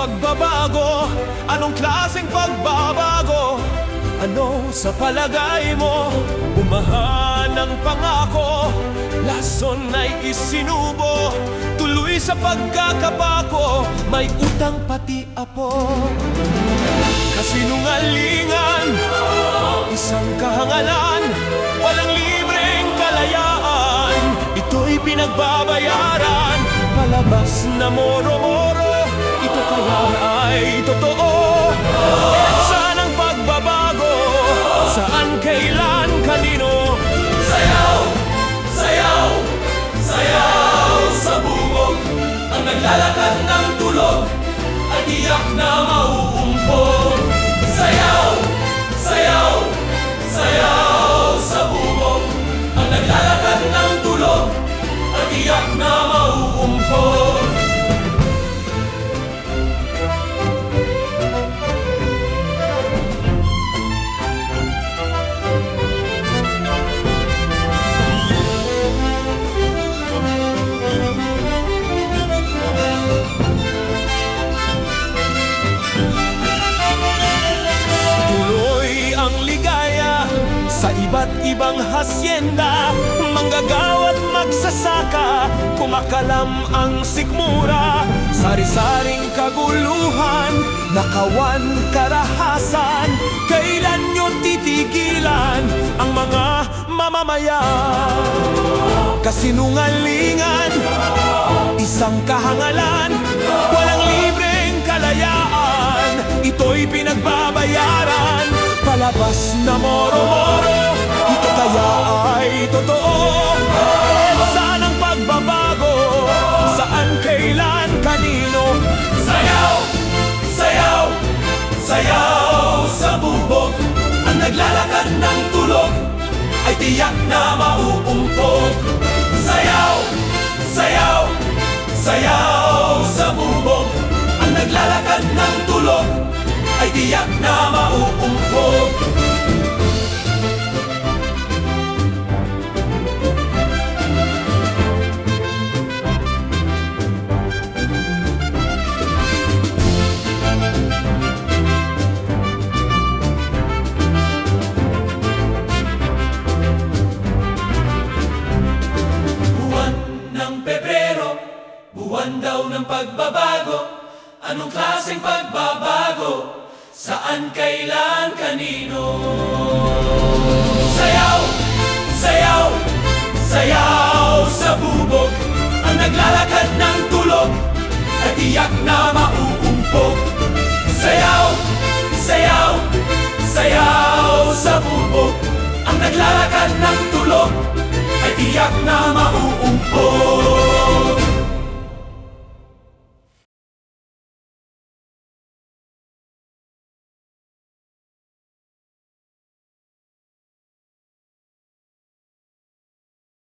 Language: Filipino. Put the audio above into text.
pagbabago? Anong klaseng pagbabago? Ano sa palagay mo? Umahan ng pangako, lason ay isinubo, tuloy sa pagkakapako, may utang pati apo. Kasinungalingan, isang kahangalan, walang libreng kalayaan. Ito'y pinagbabayaran, palabas na moro-moro. Ito kaya ay totoo. Saan ang pagbabago? Saan, kailan, kanino? Sayaw, sayaw, sayaw sa bubog. Ang naglalakad ng tulog ay tiyak na mauumpog. Sayaw, sayaw, sayaw sa bubog. Ang naglalakad ng tulog ay tiyak na mauumpog. Iba't ibang hasyenda, manggagawa't magsasaka, kumakalam ang sikmura. Sari-saring kaguluhan, nakawan karahasan. Kailan nyo titigilan ang mga mamamayan? Kasinungalingan, isang kahangalan, walang libreng kalayaan. Ito'y pinagbabayaran, palabas na moro-moro. Ito kaya ay totoo. Saan ang pagbabago? Saan, kailan, kanino? Sayaw, sayaw, sayaw sa bubog. Ang naglalakad ng tulog ay tiyak na mauumpog. Sayaw, sayaw, sayaw sa bubog. Ang naglalakad ng tulog ay tiyak na mauumpog. Buwan ng Pebrero, buwan daw ng pagbabago. Anong klaseng pagbabago? Saan, kailan, kanino? Sayaw, sayaw, sayaw sa bubog. Ang naglalakad ng tulog ay tiyak na mauumpog. Sayaw, sayaw, sayaw sa bubog. Ang naglalakad ng tulog ay tiyak na mauumpog.